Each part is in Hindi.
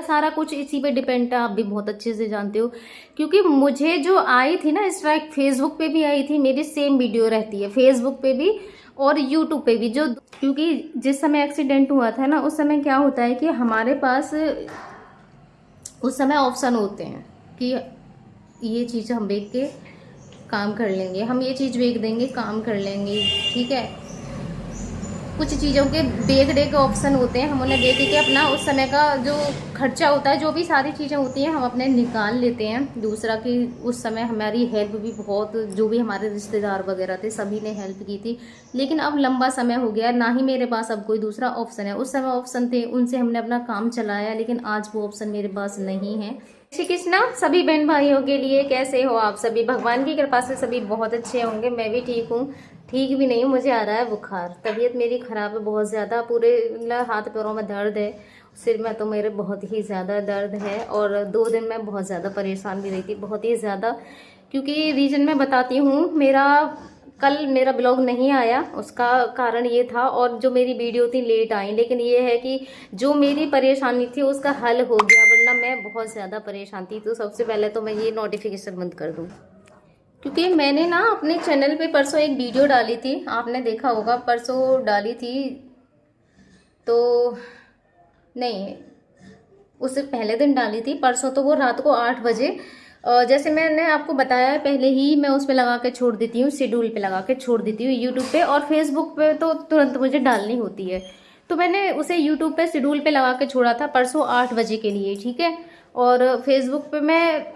सारा कुछ इसी पे डिपेंड है, आप भी बहुत अच्छे से जानते हो। क्योंकि मुझे जो आई थी ना स्ट्राइक, फेसबुक पे भी आई थी, मेरी सेम वीडियो रहती है फेसबुक पे भी और यूट्यूब पे भी। जो क्योंकि जिस समय एक्सीडेंट हुआ था ना, उस समय क्या होता है कि हमारे पास उस समय ऑप्शन होते हैं कि ये चीज़ हम बेच के काम कर लेंगे, हम ये चीज़ बेच देंगे काम कर लेंगे, ठीक है। कुछ चीज़ों के बेच डे के ऑप्शन होते हैं, हम उन्हें बेच के अपना उस समय का जो खर्चा होता है, जो भी सारी चीज़ें होती हैं, हम अपने निकाल लेते हैं। दूसरा कि उस समय हमारी हेल्प भी बहुत, जो भी हमारे रिश्तेदार वगैरह थे सभी ने हेल्प की थी। लेकिन अब लंबा समय हो गया, ना ही मेरे पास अब कोई दूसरा ऑप्शन है। उस समय ऑप्शन थे, उनसे हमने अपना काम चलाया, लेकिन आज वो ऑप्शन मेरे पास नहीं है। श्री कृष्णा सभी बहन भाइयों के लिए। कैसे हो आप सभी? भगवान की कृपा से सभी बहुत अच्छे होंगे। मैं भी ठीक हूँ, ठीक भी नहीं, मुझे आ रहा है बुखार, तबीयत मेरी खराब है बहुत ज़्यादा, पूरे हाथ पैरों में दर्द है, सिर में तो मेरे बहुत ही ज़्यादा दर्द है। और 2 दिन मैं बहुत ज़्यादा परेशान भी रही थी, बहुत ही ज़्यादा। क्योंकि रीज़न मैं बताती हूँ, कल मेरा ब्लॉग नहीं आया, उसका कारण ये था, और जो मेरी वीडियो थी लेट आई। लेकिन ये है कि जो मेरी परेशानी थी उसका हल हो गया, वरना मैं बहुत ज़्यादा परेशान थी। तो सबसे पहले तो मैं ये नोटिफिकेशन बंद कर दूँ, क्योंकि मैंने ना अपने चैनल पे परसों एक वीडियो डाली थी, आपने देखा होगा, परसों डाली थी तो नहीं, उससे पहले दिन डाली थी परसों, तो वो रात को 8 बजे, जैसे मैंने आपको बताया है पहले ही, मैं उस पर लगा के छोड़ देती हूँ, शेड्यूल पे लगा के छोड़ देती हूँ यूट्यूब पे, और फेसबुक पे तो तुरंत मुझे डालनी होती है। तो मैंने उसे यूट्यूब पे शेड्यूल पे लगा के छोड़ा था परसों 8 बजे के लिए, ठीक है। और फेसबुक पे मैं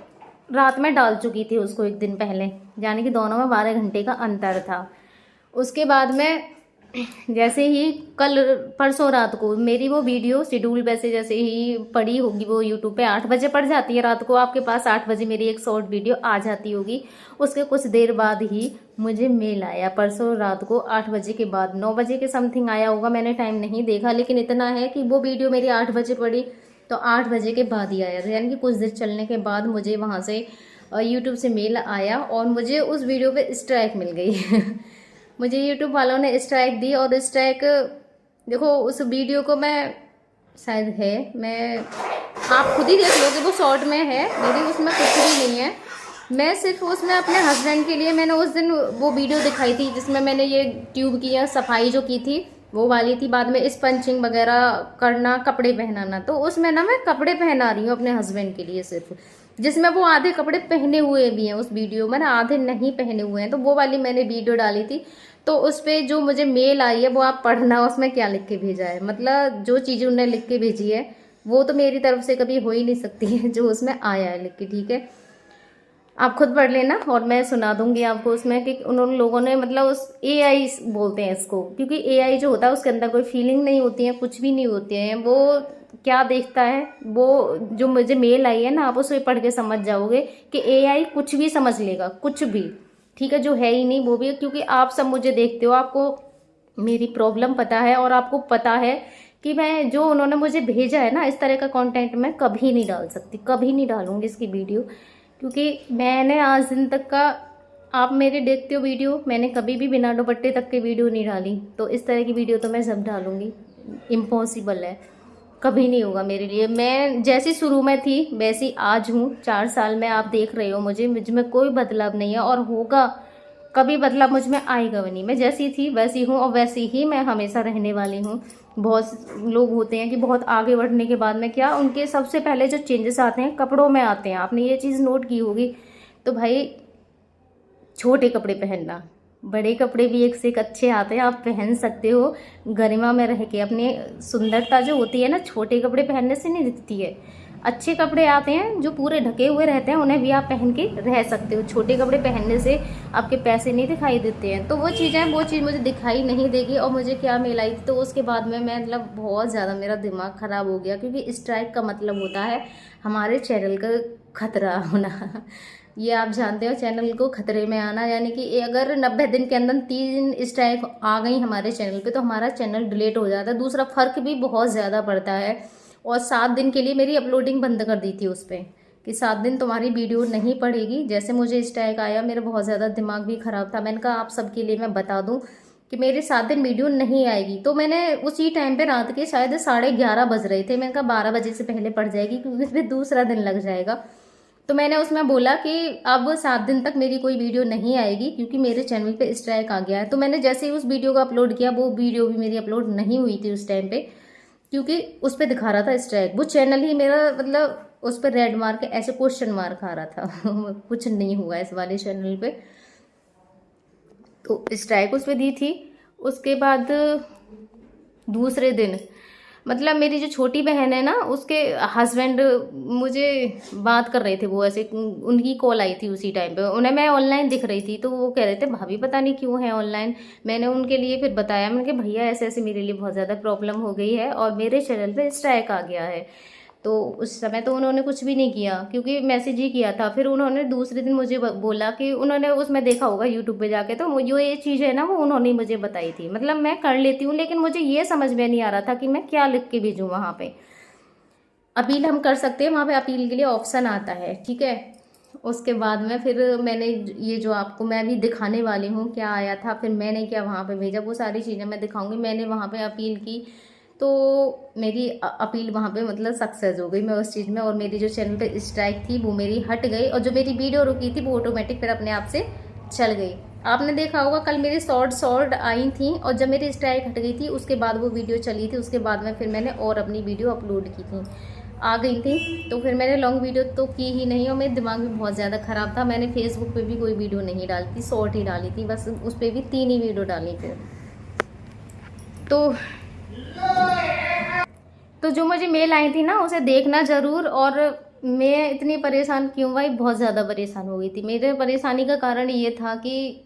रात में डाल चुकी थी उसको 1 दिन पहले, यानी कि दोनों में 12 घंटे का अंतर था। उसके बाद में जैसे ही कल परसों रात को मेरी वो वीडियो शेड्यूल वैसे जैसे ही पड़ी होगी, वो यूट्यूब पे 8 बजे पड़ जाती है रात को, आपके पास 8 बजे मेरी एक शॉर्ट वीडियो आ जाती होगी। उसके कुछ देर बाद ही मुझे मेल आया, परसों रात को 8 बजे के बाद, 9 बजे के समथिंग आया होगा, मैंने टाइम नहीं देखा, लेकिन इतना है कि वो वीडियो मेरी 8 बजे पड़ी, तो 8 बजे के बाद ही आया था, यानी कि कुछ देर चलने के बाद मुझे वहाँ से यूट्यूब से मेल आया, और मुझे उस वीडियो पे स्ट्राइक मिल गई मुझे यूट्यूब वालों ने स्ट्राइक दी, और स्ट्राइक देखो उस वीडियो को मैं शायद है, मैं आप खुद ही देख लोगे, वो शॉर्ट में है मेरी, उसमें कुछ भी नहीं है। मैं सिर्फ उसमें अपने हस्बैंड के लिए मैंने उस दिन वो वीडियो दिखाई थी, जिसमें मैंने ये ट्यूब की सफाई जो की थी वो वाली थी, बाद में स्पंचिंग वगैरह करना, कपड़े पहनाना, तो उसमें ना मैं कपड़े पहना रही हूँ अपने हस्बैंड के लिए सिर्फ, जिसमें वो आधे कपड़े पहने हुए भी हैं उस वीडियो में ना, आधे नहीं पहने हुए हैं। तो वो वाली मैंने वीडियो डाली थी, तो उस पर जो मुझे मेल आई है वो आप पढ़ना, उसमें क्या लिख के भेजा है, मतलब जो चीज़ें उन्होंने लिख के भेजी है वो तो मेरी तरफ से कभी हो ही नहीं सकती है, जो उसमें आया है लिख के, ठीक है। आप खुद पढ़ लेना, और मैं सुना दूंगी आपको उसमें कि उन लोगों ने, मतलब उस एआई बोलते हैं इसको, क्योंकि एआई जो होता है उसके अंदर कोई फीलिंग नहीं होती है, कुछ भी नहीं होती है, वो क्या देखता है, वो जो मुझे मेल आई है ना, आप उसे पढ़ के समझ जाओगे कि एआई कुछ भी समझ लेगा, कुछ भी, ठीक है, जो है ही नहीं वो भी। क्योंकि आप सब मुझे देखते हो, आपको मेरी प्रॉब्लम पता है, और आपको पता है कि मैं जो उन्होंने मुझे भेजा है ना इस तरह का कंटेंट मैं कभी नहीं डाल सकती, कभी नहीं डालूंगी इसकी वीडियो, क्योंकि मैंने आज दिन तक का, आप मेरे देखते हो वीडियो, मैंने कभी भी बिना दुपट्टे तक की वीडियो नहीं डाली, तो इस तरह की वीडियो तो मैं सब डालूंगी, इम्पॉसिबल है, कभी नहीं होगा मेरे लिए। मैं जैसी शुरू में थी वैसी आज हूँ, 4 साल में आप देख रहे हो मुझ में कोई बदलाव नहीं है, और होगा कभी बदलाव मुझ में आएगा भी नहीं, मैं जैसी थी वैसी हूँ, और वैसी ही मैं हमेशा रहने वाली हूँ। बहुत लोग होते हैं कि बहुत आगे बढ़ने के बाद में क्या, उनके सबसे पहले जो चेंजेस आते हैं कपड़ों में आते हैं, आपने ये चीज़ नोट की होगी। तो भाई छोटे कपड़े पहनना, बड़े कपड़े भी एक से एक अच्छे आते हैं, आप पहन सकते हो गरिमा में रह के, अपनी सुंदरता जो होती है ना छोटे कपड़े पहनने से नहीं दिखती है, अच्छे कपड़े आते हैं जो पूरे ढके हुए रहते हैं, उन्हें भी आप पहन के रह सकते हो, छोटे कपड़े पहनने से आपके पैसे नहीं दिखाई देते हैं। तो वो चीज़ मुझे दिखाई नहीं देगी, और मुझे क्या मेल आई थी, तो उसके बाद में मैं मतलब बहुत ज़्यादा मेरा दिमाग ख़राब हो गया, क्योंकि स्ट्राइक का मतलब होता है हमारे चैनल का खतरा होना ये आप जानते हो, चैनल को खतरे में आना, यानी कि अगर 90 दिन के अंदर 3 स्ट्राइक आ गई हमारे चैनल पे तो हमारा चैनल डिलीट हो जाता है। दूसरा फ़र्क भी बहुत ज़्यादा पड़ता है, और 7 दिन के लिए मेरी अपलोडिंग बंद कर दी थी उस पर, कि 7 दिन तुम्हारी वीडियो नहीं पड़ेगी। जैसे मुझे स्ट्राइक आया, मेरा बहुत ज़्यादा दिमाग भी ख़राब था, मैंने कहा आप सबके लिए मैं बता दूँ कि मेरे 7 दिन वीडियो नहीं आएगी। तो मैंने उसी टाइम पे रात के शायद 11:30 बज रहे थे, मैंने कहा 12 बजे से पहले पड़ जाएगी क्योंकि फिर दूसरा दिन लग जाएगा। तो मैंने उसमें बोला कि अब 7 दिन तक मेरी कोई वीडियो नहीं आएगी क्योंकि मेरे चैनल पे स्ट्राइक आ गया है। तो मैंने जैसे ही उस वीडियो को अपलोड किया, वो वीडियो भी मेरी अपलोड नहीं हुई थी उस टाइम पे, क्योंकि उस पर दिखा रहा था स्ट्राइक। वो चैनल ही मेरा मतलब उस पर रेड मार्क ऐसे क्वेश्चन मार्क आ रहा था कुछ नहीं हुआ इस वाले चैनल पे। तो स्ट्राइक उस पर दी थी। उसके बाद दूसरे दिन मतलब मेरी जो छोटी बहन है ना, उसके हस्बैंड मुझे बात कर रहे थे, वो ऐसे उनकी कॉल आई थी उसी टाइम पे, उन्हें मैं ऑनलाइन दिख रही थी। तो वो कह रहे थे भाभी पता नहीं क्यों है ऑनलाइन। मैंने उनके लिए फिर बताया, मैंने कहा भैया ऐसे ऐसे मेरे लिए बहुत ज़्यादा प्रॉब्लम हो गई है और मेरे चैनल पे स्ट्राइक आ गया है। तो उस समय तो उन्होंने कुछ भी नहीं किया क्योंकि मैसेज ही किया था। फिर उन्होंने दूसरे दिन मुझे बोला कि उन्होंने उसमें देखा होगा यूट्यूब पे जाके, तो जो ये चीज़ है ना वो उन्होंने मुझे बताई थी। मतलब मैं कर लेती हूँ, लेकिन मुझे ये समझ में नहीं आ रहा था कि मैं क्या लिख के भेजूँ। वहाँ पे अपील हम कर सकते हैं, वहाँ पे अपील के लिए ऑप्शन आता है, ठीक है। उसके बाद में फिर मैंने ये जो आपको मैं भी दिखाने वाली हूँ क्या आया था, फिर मैंने क्या वहाँ पे भेजा, वो सारी चीज़ें मैं दिखाऊंगी। मैंने वहाँ पे अपील की तो मेरी अपील वहाँ पे मतलब सक्सेस हो गई मैं उस चीज़ में, और मेरी जो चैनल पे स्ट्राइक थी वो मेरी हट गई, और जो मेरी वीडियो रुकी थी वो ऑटोमेटिक फिर अपने आप से चल गई। आपने देखा होगा कल मेरी शॉर्ट आई थी, और जब मेरी स्ट्राइक हट गई थी उसके बाद वो वीडियो चली थी। उसके बाद में फिर मैंने और अपनी वीडियो अपलोड की थी, आ गई थी। तो फिर मैंने लॉन्ग वीडियो तो की ही नहीं, और मेरा दिमाग भी बहुत ज़्यादा ख़राब था। मैंने फेसबुक पे भी कोई वीडियो नहीं डाली थी, शॉर्ट ही डाली थी बस, उस पर भी 3 ही वीडियो डाली थी। तो जो मुझे मेल आई थी ना उसे देखना ज़रूर। और मैं इतनी परेशान क्यों भाई, बहुत ज़्यादा परेशान हो गई थी। मेरे परेशानी का कारण ये था कि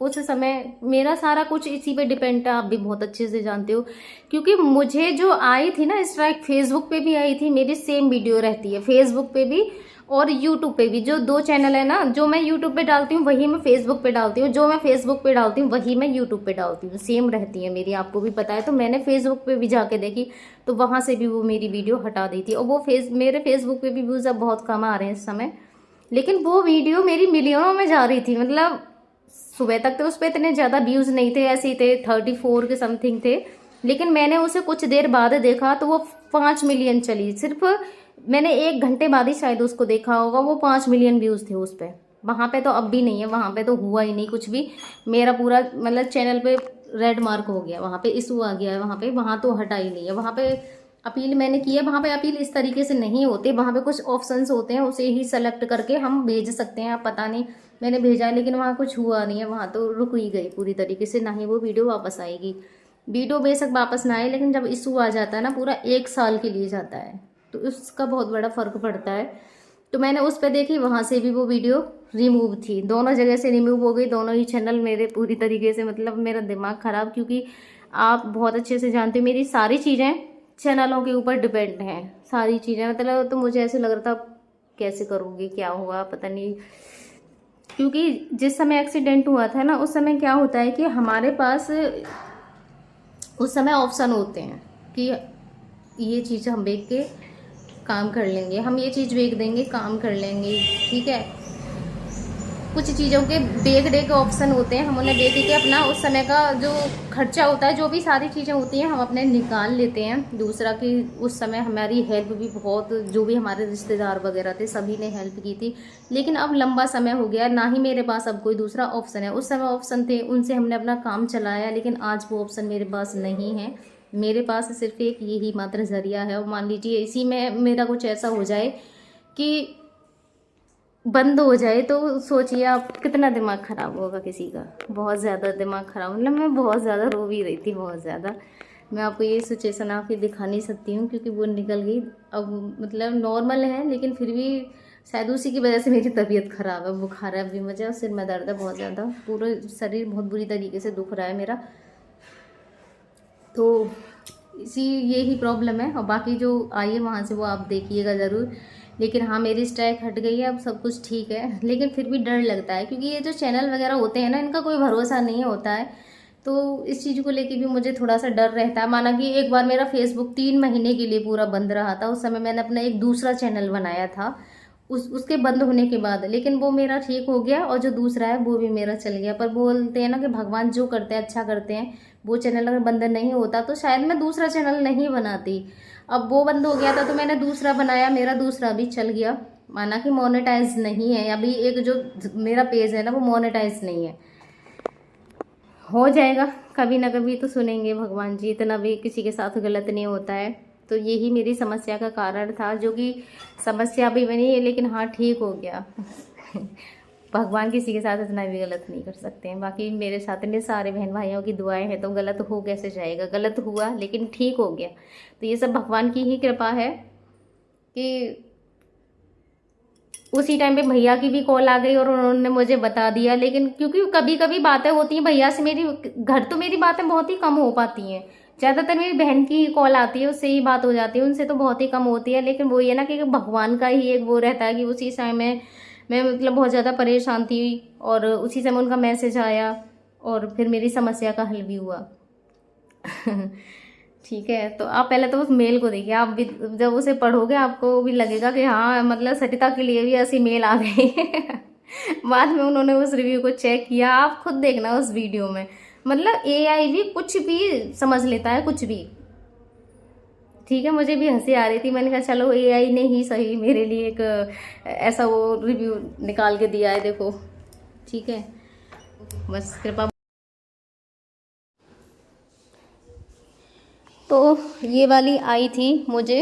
उस समय मेरा सारा कुछ इसी पे डिपेंड था, आप भी बहुत अच्छे से जानते हो। क्योंकि मुझे जो आई थी ना स्ट्राइक, फेसबुक पे भी आई थी, मेरी सेम वीडियो रहती है फेसबुक पे भी और यूट्यूब पे भी। जो 2 चैनल है ना, जो मैं यूट्यूब पे डालती हूँ वही मैं फेसबुक पे डालती हूँ, जो मैं फेसबुक पे डालती हूँ वही मैं यूट्यूब पे डालती हूँ, सेम रहती है मेरी, आपको भी पता है। तो मैंने फेसबुक पे भी जाके देखी तो वहाँ से भी वो मेरी वीडियो हटा दी थी, और वो मेरे फेसबुक पे भी व्यूज़ अब बहुत कम आ रहे हैं इस समय, लेकिन वो वीडियो मेरी मिलियनों में जा रही थी। मतलब सुबह तक तो उस पर इतने ज़्यादा व्यूज़ नहीं थे, ऐसे ही थे 34 के समथिंग थे, लेकिन मैंने उसे कुछ देर बाद देखा तो वो 5 मिलियन चली। सिर्फ मैंने 1 घंटे बाद ही शायद उसको देखा होगा, वो 5 मिलियन व्यूज़ थे उस पर। वहाँ पे तो अब भी नहीं है, वहाँ पे तो हुआ ही नहीं कुछ भी। मेरा पूरा मतलब चैनल पे रेड मार्क हो गया, वहाँ पे इशू आ गया है, वहाँ तो हटा ही नहीं है। वहाँ पे अपील मैंने की है, वहाँ पे अपील इस तरीके से नहीं होते, वहाँ पे कुछ ऑप्शंस होते हैं, उसे ही सेलेक्ट करके हम भेज सकते हैं। आप पता नहीं मैंने भेजा है, लेकिन वहाँ कुछ हुआ नहीं है, वहाँ तो रुक ही गई पूरी तरीके से, ना ही वो वीडियो वापस आएगी। वीडियो बेशक वापस ना आए, लेकिन जब इशू आ जाता है ना पूरा 1 साल के लिए जाता है, तो उसका बहुत बड़ा फ़र्क पड़ता है। तो मैंने उस पर देखी, वहाँ से भी वो वीडियो रिमूव थी, दोनों जगह से रिमूव हो गई, दोनों ही चैनल मेरे पूरी तरीके से, मतलब मेरा दिमाग ख़राब। क्योंकि आप बहुत अच्छे से जानते हो मेरी सारी चीज़ें चैनलों के ऊपर डिपेंड हैं, सारी चीज़ें। मतलब तो मुझे ऐसे लग रहा था कैसे करूँगी, क्या हुआ पता नहीं। क्योंकि जिस समय एक्सीडेंट हुआ था ना, उस समय क्या होता है कि हमारे पास उस समय ऑप्शन होते हैं कि ये चीज़ हम बेच के काम कर लेंगे, हम ये चीज़ बेच देंगे काम कर लेंगे, ठीक है। कुछ चीज़ों के बेच दे के ऑप्शन होते हैं, हम उन्हें बेच के अपना उस समय का जो खर्चा होता है, जो भी सारी चीज़ें होती हैं हम अपने निकाल लेते हैं। दूसरा कि उस समय हमारी हेल्प भी बहुत, जो भी हमारे रिश्तेदार वगैरह थे सभी ने हेल्प की थी। लेकिन अब लंबा समय हो गया, ना ही मेरे पास अब कोई दूसरा ऑप्शन है। उस समय ऑप्शन थे, उनसे हमने अपना काम चलाया, लेकिन आज वो ऑप्शन मेरे पास नहीं है। मेरे पास सिर्फ एक यही मात्र ज़रिया है। और मान लीजिए इसी में मेरा कुछ ऐसा हो जाए कि बंद हो जाए, तो सोचिए आप कितना दिमाग ख़राब होगा किसी का, बहुत ज़्यादा दिमाग ख़राब। मतलब मैं बहुत ज़्यादा रो भी रही थी, बहुत ज़्यादा। मैं आपको ये सिचुएशन आपकी दिखा नहीं सकती हूँ क्योंकि वो निकल गई। अब मतलब नॉर्मल है, लेकिन फिर भी शायद उसी की वजह से मेरी तबीयत ख़राब है, बुखार है अभी मुझे, और सिर में दर्द है बहुत ज़्यादा, पूरा शरीर बहुत बुरी तरीके से दुख रहा है मेरा। तो यही प्रॉब्लम है, और बाकी जो आई है वहाँ से वो आप देखिएगा ज़रूर। लेकिन हाँ, मेरी स्ट्राइक हट गई है, अब सब कुछ ठीक है, लेकिन फिर भी डर लगता है क्योंकि ये जो चैनल वगैरह होते हैं ना, इनका कोई भरोसा नहीं होता है। तो इस चीज़ को लेके भी मुझे थोड़ा सा डर रहता है। माना कि एक बार मेरा फेसबुक 3 महीने के लिए पूरा बंद रहा था, उस समय मैंने अपना एक दूसरा चैनल बनाया था, उसके बंद होने के बाद, लेकिन वो मेरा ठीक हो गया और जो दूसरा है वो भी मेरा चल गया। पर बोलते हैं ना कि भगवान जो करते हैं अच्छा करते हैं, वो चैनल अगर बंद नहीं होता तो शायद मैं दूसरा चैनल नहीं बनाती। अब वो बंद हो गया था तो मैंने दूसरा बनाया, मेरा दूसरा भी चल गया। माना कि मोनेटाइज नहीं है अभी, एक जो मेरा पेज है ना वो मोनेटाइज नहीं है। हो जाएगा कभी ना कभी तो सुनेंगे भगवान जी, इतना भी किसी के साथ गलत नहीं होता है। तो यही मेरी समस्या का कारण था, जो कि समस्या भी बनी है लेकिन हाँ ठीक हो गया। भगवान किसी के साथ इतना भी गलत नहीं कर सकते हैं। बाकी मेरे साथ इतने सारे बहन भाइयों की दुआएं हैं तो गलत हो कैसे जाएगा, गलत हुआ लेकिन ठीक हो गया। तो ये सब भगवान की ही कृपा है कि उसी टाइम पे भैया की भी कॉल आ गई और उन्होंने मुझे बता दिया। लेकिन क्योंकि कभी कभी बातें होती हैं भैया से, मेरी घर तो मेरी बातें बहुत ही कम हो पाती हैं, ज़्यादातर मेरी बहन की कॉल आती है, उससे ही बात हो जाती है, उनसे तो बहुत ही कम होती है। लेकिन वो ये ना कि भगवान का ही एक वो रहता है कि उसी समय मैं मतलब बहुत ज़्यादा परेशान थी और उसी समय उनका मैसेज आया और फिर मेरी समस्या का हल भी हुआ। ठीक है, तो आप पहले तो उस मेल को देखिए, आप भी जब उसे पढ़ोगे आपको भी लगेगा कि हाँ मतलब सरिता के लिए भी ऐसी मेल आ गई। बाद में उन्होंने उस रिव्यू को चेक किया, आप खुद देखना उस वीडियो में। मतलब एआई भी कुछ भी समझ लेता है, कुछ भी। ठीक है, मुझे भी हंसी आ रही थी, मैंने कहा चलो एआई ने ही सही मेरे लिए एक ऐसा वो रिव्यू निकाल के दिया है, देखो। ठीक है, बस कृपा। तो ये वाली आई थी मुझे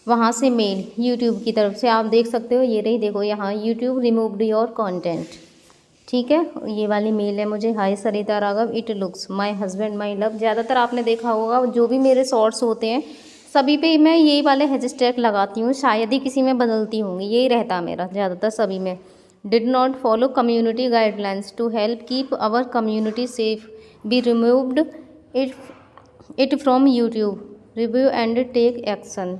वहाँ से मेल यूट्यूब की तरफ से, आप देख सकते हो, ये रही देखो यहाँ, यूट्यूब रिमूव्ड योर कंटेंट। ठीक है, ये वाली मेल है मुझे। Hi Sarita Raghav, it looks my husband my love. ज़्यादातर आपने देखा होगा जो भी मेरे शॉर्ट्स होते हैं सभी पे मैं यही वाले हैशटैग लगाती हूँ, शायद ही किसी में बदलती होंगी, यही रहता मेरा ज़्यादातर सभी में। Did not follow community guidelines to help keep our community safe, be removed it from YouTube, review and take action.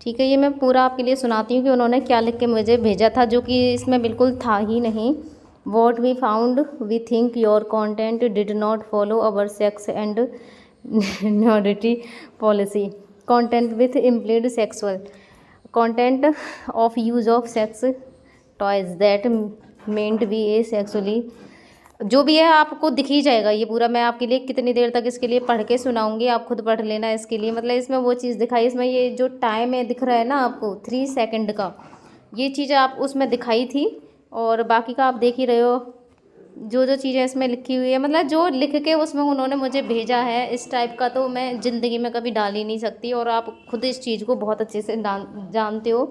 ठीक है, ये मैं पूरा आपके लिए सुनाती हूँ कि उन्होंने क्या लिख के मुझे भेजा था, जो कि इसमें बिल्कुल था ही नहीं। What we found, we think your content did not follow our sex and nudity policy, content with implied sexual content of use of sex toys that meant be a sexually, जो भी है आपको दिख ही जाएगा ये पूरा। मैं आपके लिए कितनी देर तक इसके लिए पढ़ के सुनाऊंगी, आप खुद पढ़ लेना इसके लिए। मतलब इसमें वो चीज़ दिखाई, इसमें ये जो टाइम है दिख रहा है ना आपको 3 सेकंड का, ये चीज़ आप उसमें दिखाई थी और बाकी का आप देख ही रहे हो जो जो चीज़ें इसमें लिखी हुई है। मतलब जो लिख के उसमें उन्होंने मुझे भेजा है इस टाइप का, तो मैं ज़िंदगी में कभी डाल ही नहीं सकती। और आप खुद इस चीज़ को बहुत अच्छे से जानते हो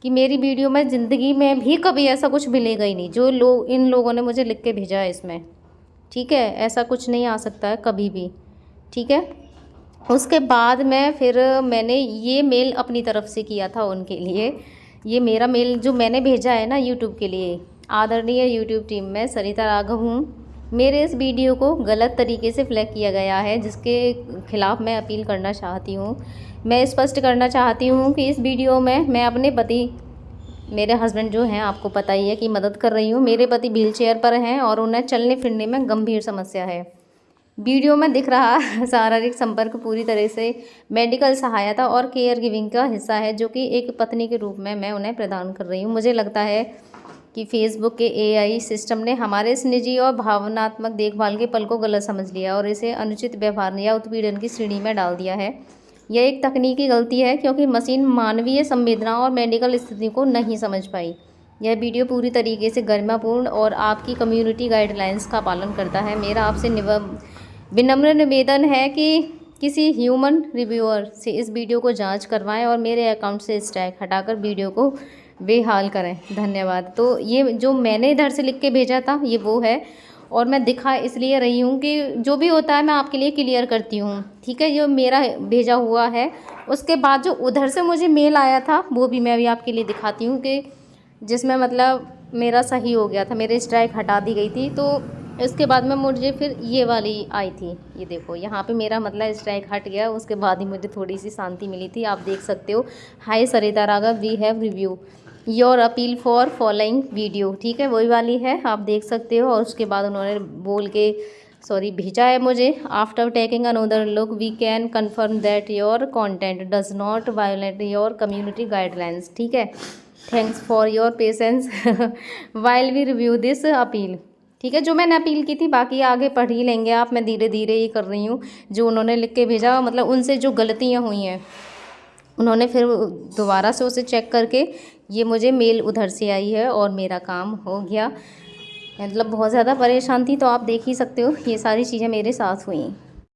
कि मेरी वीडियो में ज़िंदगी में भी कभी ऐसा कुछ मिलेगा ही नहीं जो लोग इन लोगों ने मुझे लिख के भेजा है इसमें। ठीक है, ऐसा कुछ नहीं आ सकता है कभी भी। ठीक है, उसके बाद मैंने ये मेल अपनी तरफ से किया था उनके लिए। ये मेरा मेल जो मैंने भेजा है ना यूट्यूब के लिए, आदरणीय यूट्यूब टीम, मैं सरिता राघव हूँ। मेरे इस वीडियो को गलत तरीके से फ्लैग किया गया है, जिसके खिलाफ मैं अपील करना चाहती हूँ। मैं स्पष्ट करना चाहती हूँ कि इस वीडियो में मैं अपने पति, मेरे हस्बैंड जो हैं आपको पता ही है कि मदद कर रही हूँ। मेरे पति व्हील चेयर पर हैं और उन्हें चलने फिरने में गंभीर समस्या है। वीडियो में दिख रहा शारीरिक संपर्क पूरी तरह से मेडिकल सहायता और केयर गिविंग का हिस्सा है, जो कि एक पत्नी के रूप में मैं उन्हें प्रदान कर रही हूँ। मुझे लगता है कि फेसबुक के एआई सिस्टम ने हमारे इस निजी और भावनात्मक देखभाल के पल को गलत समझ लिया और इसे अनुचित व्यवहार या उत्पीड़न की श्रेणी में डाल दिया है। यह एक तकनीकी गलती है क्योंकि मशीन मानवीय संवेदना और मेडिकल स्थिति को नहीं समझ पाई। यह वीडियो पूरी तरीके से गरिमापूर्ण और आपकी कम्युनिटी गाइडलाइंस का पालन करता है। मेरा आपसे विनम्र निवेदन है कि किसी ह्यूमन रिव्यूअर से इस वीडियो को जांच करवाएं और मेरे अकाउंट से स्ट्राइक हटाकर वीडियो को बेहाल करें। धन्यवाद। तो ये जो मैंने इधर से लिख के भेजा था ये वो है, और मैं दिखा इसलिए रही हूँ कि जो भी होता है मैं आपके लिए क्लियर करती हूँ। ठीक है, ये मेरा भेजा हुआ है। उसके बाद जो उधर से मुझे मेल आया था वो भी मैं अभी आपके लिए दिखाती हूँ कि जिसमें मतलब मेरा सही हो गया था, मेरे स्ट्राइक हटा दी गई थी। तो इसके बाद में मुझे फिर ये वाली आई थी, ये देखो यहाँ पे मेरा मतलब स्ट्राइक हट गया। उसके बाद ही मुझे थोड़ी सी शांति मिली थी। आप देख सकते हो, hi Sarita Raghav, we have review your appeal for following video. ठीक है, वही वाली है, आप देख सकते हो। और उसके बाद उन्होंने बोल के सॉरी भेजा है मुझे। After taking another look we can confirm that your content does not violate your community guidelines. ठीक है, thanks for your patience while we review this appeal. ठीक है, जो मैंने अपील की थी बाकी आगे पढ़ ही लेंगे आप, मैं धीरे धीरे ही कर रही हूँ। जो उन्होंने लिख के भेजा, मतलब उनसे जो गलतियाँ हुई हैं उन्होंने फिर दोबारा से उसे चेक करके ये मुझे मेल उधर से आई है और मेरा काम हो गया। मतलब बहुत ज़्यादा परेशान थी, तो आप देख ही सकते हो ये सारी चीज़ें मेरे साथ हुई।